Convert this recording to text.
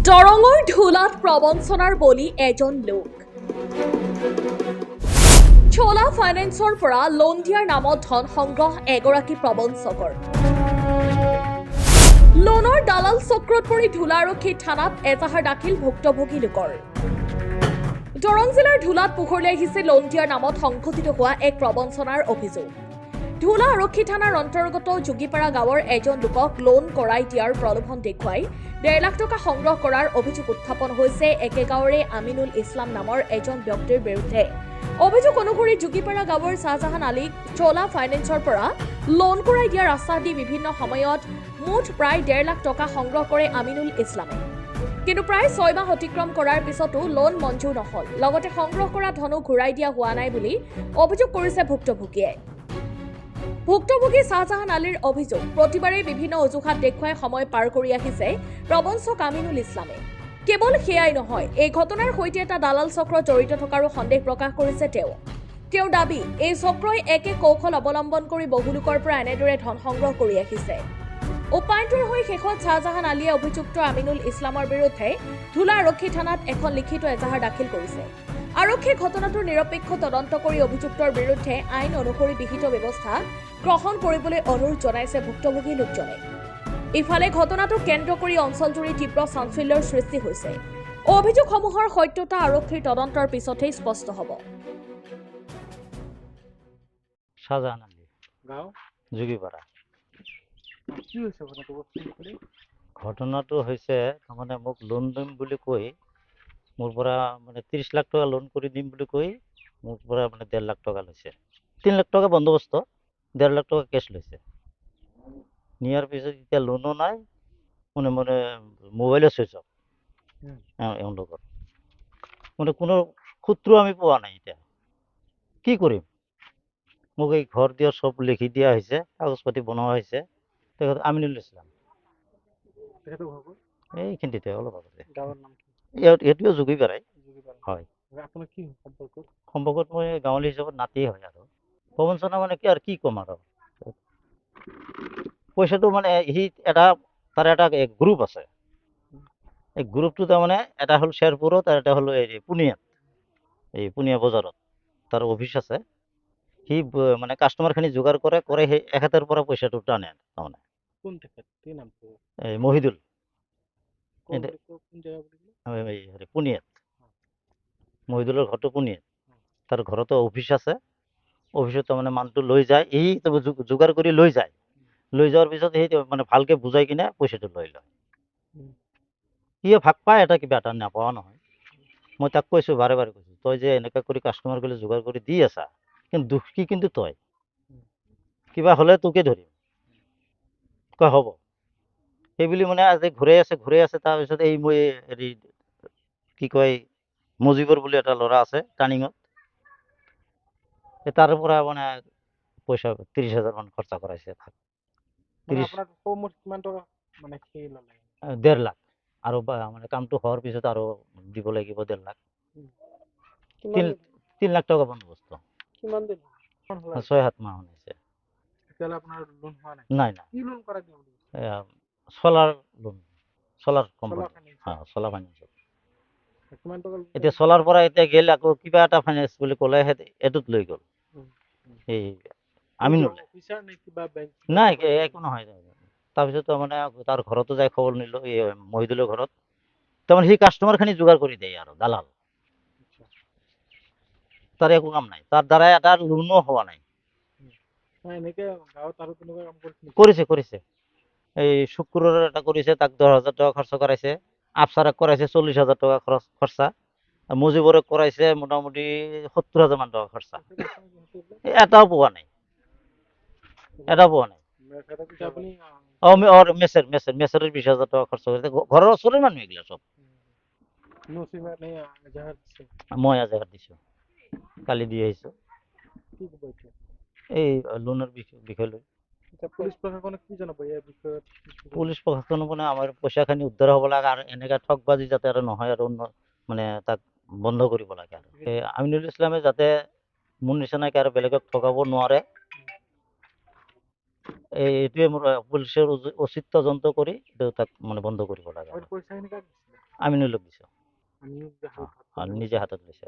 দৰঙৰ ঢোলাত প্ৰবঞ্চনাৰ বলি এজন লোক। চোলা ফাইনেন্সৰ পৰা লোন দিয়াৰ নামত ধন সংগ্ৰহ এগৰাকী প্ৰবঞ্চকৰ। লোনৰ দালাল চক্ৰত পৰি ঢোলা আৰক্ষী থানাত এজাহাৰ দাখিল ভুক্তভোগী লোকৰ। দৰং জিলাৰ ঢোলাত পোহৰলৈ আহিছে লোন দিয়াৰ নামত সংঘটিত হোৱা এক প্ৰবঞ্চনাৰ অভিযোগ। ঢোলা আৰক্ষী থানাৰ অন্তৰ্গত যোগীপাৰা গাঁৱৰ এজন লোকক লোন কৰাই দিয়াৰ প্ৰলোভন দেখুৱাই 1.5 লাখ টকা সংগ্ৰহ কৰাৰ অভিযোগ উত্থাপন হৈছে একে গাঁৱৰে আমিনুল ইছলাম নামৰ এজন ব্যক্তিৰ বিৰুদ্ধে। অভিযোগ অনুসৰি যোগীপাৰা গাঁৱৰ শাহজাহান আলীক চোলা ফাইনেন্সৰ পৰা লোন কৰাই দিয়াৰ আশ্বাস দি বিভিন্ন সময়ত মুঠ প্ৰায় 1.5 লাখ টকা সংগ্ৰহ কৰে আমিনুল ইছলামে। কিন্তু প্ৰায় 6 মাহ অতিক্ৰম কৰাৰ পিছতো লোন মঞ্জুৰ নহল, লগতে সংগ্ৰহ কৰা ধনো ঘূৰাই দিয়া হোৱা নাই বুলি অভিযোগ কৰিছে ভুক্তভোগীয়ে। ভুক্তভোগী শাহজাহান আলীৰ অভিযোগ, প্ৰতিবাৰেই বিভিন্ন অজুহাত দেখুৱাই সময় পাৰ কৰি আহিছে প্ৰবঞ্চক আমিনুল ইছলামে। কেৱল সেয়াই নহয়, এই ঘটনাৰ সৈতে এটা দালাল চক্ৰ জড়িত থকাৰো সন্দেহ প্ৰকাশ কৰিছে তেওঁ। তেওঁৰ দাবী, এই চক্ৰই একে কৌশল অৱলম্বন কৰি বহু লোকৰ পৰা এনেদৰে ধন সংগ্ৰহ কৰি আহিছে। উপায়ন্তৰ হৈ শেষত শাহজাহান আলীয়ে অভিযুক্ত আমিনুল ইছলামৰ বিৰুদ্ধে ঢোলা আৰক্ষী থানাত এখন লিখিত এজাহাৰ দাখিল কৰিছে। আৰক্ষীয়ে ঘটনাটোৰ নিৰপেক্ষ তদন্ত কৰি অভিযুক্তৰ বিৰুদ্ধে আইন অনুসৰি বিহিত ব্যৱস্থা গ্ৰহণ কৰিবলৈ অনুৰোধ জনাইছে ভুক্তভোগী লোকজনে। ইফালে ঘটনাটোক কেন্দ্ৰ কৰি অঞ্চলজুৰি তীব্ৰ চাঞ্চল্যৰ সৃষ্টি হৈছে। অভিযোগসমূহৰ সত্যতা আৰক্ষীৰ তদন্তৰ পিছতহে স্পষ্ট হ'ব। শাহজাহান আলী, গাঁও যোগীপাৰা। কি হৈছে ঘটনাটো হৈছে তাৰমানে মোক লোন দিম বুলি কৈ মোৰ পৰা 30 লাখ টকা লোন কৰি দিম বুলি কৈ মোৰ পৰা 1.5 লাখ টকা লৈছে। 3 লাখ টকা বন্দোবস্ত, 1.5 লাখ টকা কেছ লৈছে। নিয়াৰ পিছত এতিয়া লোনো নাই, মোবাইলো চুইচ অফ এওঁলোকৰ। কোনো সূত্ৰ আমি পোৱা নাই। এতিয়া কি কৰিম? মোক এই ঘৰ দিয়া সব লিখি দিয়া হৈছে, কাগজ পাতি বনোৱা হৈছে। তেখেত আমিনুল ইছলাম, এইখিনিতে অলপ আগতে। এইটোও যোগীপাৰাই হয়। সম্পৰ্কত মই গাঁৱলী হিচাপত নাতিয়ে হয়। আৰু প্ৰবঞ্চনা কি আৰু কি ক'ম আৰু। পইচাটো সি তাৰ এটা গ্ৰুপ আছে। এই গ্ৰুপটো তাৰমানে এটা হ'ল শ্বেৰপুৰত আৰু এটা হ'ল পুনিয়াত, এই পুনিয়া বজাৰত তাৰ অফিচ আছে। সি কাষ্টমাৰখিনি যোগাৰ কৰে সেই এখেতৰ পৰা পইচাটো টানে তাৰমানে। এই মহিদুল পুনিয়াত, মহিদুলৰ ঘৰটো পুনিয়াত। তাৰ ঘৰতো অফিচ আছে। অফিচত তাৰমানে মানুহটো লৈ যায়, এই যোগাৰ কৰি লৈ যায়। লৈ যোৱাৰ পিছত সেই ভালকে বুজাই কিনে পইচাটো লৈ লয়। সিয়ে ভাগ পায় এটা, কিবা এটা নাপাৱা নহয়। মই তাক কৈছো, বাৰে বাৰে কৈছো, তই যে এনেকুৱা কৰি কাষ্টমাৰ গ'লে যোগাৰ কৰি দি আছা, কিন্তু দুখী কিন্তু তই, কিবা হ'লে তোকে ধৰিম। কয় হ'ব। সেইবুলি আজি ঘূৰে আছে। তাৰপিছত এই মই হেৰি কি কয়, মুজিবৰ বুলি এটা ল'ৰা আছে টাৰ্ণিঙত, তাৰ পৰা পইচা 30,000 মান খৰচা কৰাইছে। 1.5 লাখ আৰু কামটো হোৱাৰ পিছত আৰু দিব লাগিব 1.5 লাখ। 3 লাখ টকা বন্দোবস্ত। 6-7 মাহ হৈছে। নাই চলাৰ লোন, চলাৰ কোম্পানী, চলাৰ ফাইনেন্সত। এতিয়া চলাৰ পৰা এতিয়া গেল আকৌ কিবা এটা ফাইনেন্স বুলি ক'লে, এইটোত লৈ গ'ল। এই আমিনুল নাই, একো নহয়। তাৰপিছত তাৰ ঘৰতো যাই খবৰ নিলো, এই মহিদুলৰ ঘৰত। তাৰমানে সি কাষ্টমাৰখিনি যোগাৰ কৰি দিয়ে আৰু দালাল। তাৰ একো কাম নাই, তাৰ দ্বাৰা এটা লোনো হোৱা নাই। কৰিছে। এই শুক্ৰৰ এটা কৰিছে, তাক 10,000 টকা খৰচা কৰাইছে। আফচাৰক কৰাইছে 40,000 টকা খৰচা। মুজিবৰক কৰাইছে মোটামুটি 70,000 মান টকা খৰচা। এটাও পোৱা নাই। মেচেৰৰ 20,000 টকা খৰচা কৰিছে। ঘৰৰ ওচৰৰ মানুহ এগুলা চব। মই এজাহাৰ দিছো, কালি দি আহিছো। এই লোনৰ বিষয় লৈ পুলিচ প্ৰশাসনক আমাৰ পইচাখিনি উদ্ধাৰ হ'ব লাগে, আৰু এনেকা ঠগবাজি যাতে আৰু নহয়, আৰু তাক বন্ধ কৰিব লাগে। আৰু আমিনুল ইছলামে যাতে মোৰ নিচিনাকে আৰু বেলেগক ঠগাব নোৱাৰে, এইটোৱে মোৰ পুলিচৰ উচিত তদন্ত কৰি এইটো তাক মানে বন্ধ কৰিব লাগে। আপুনি পইচাখিনি কাক দিছিলে? আমিনুলক দিছোঁ। আমি যে হাতত নিজে হাতত লৈছে।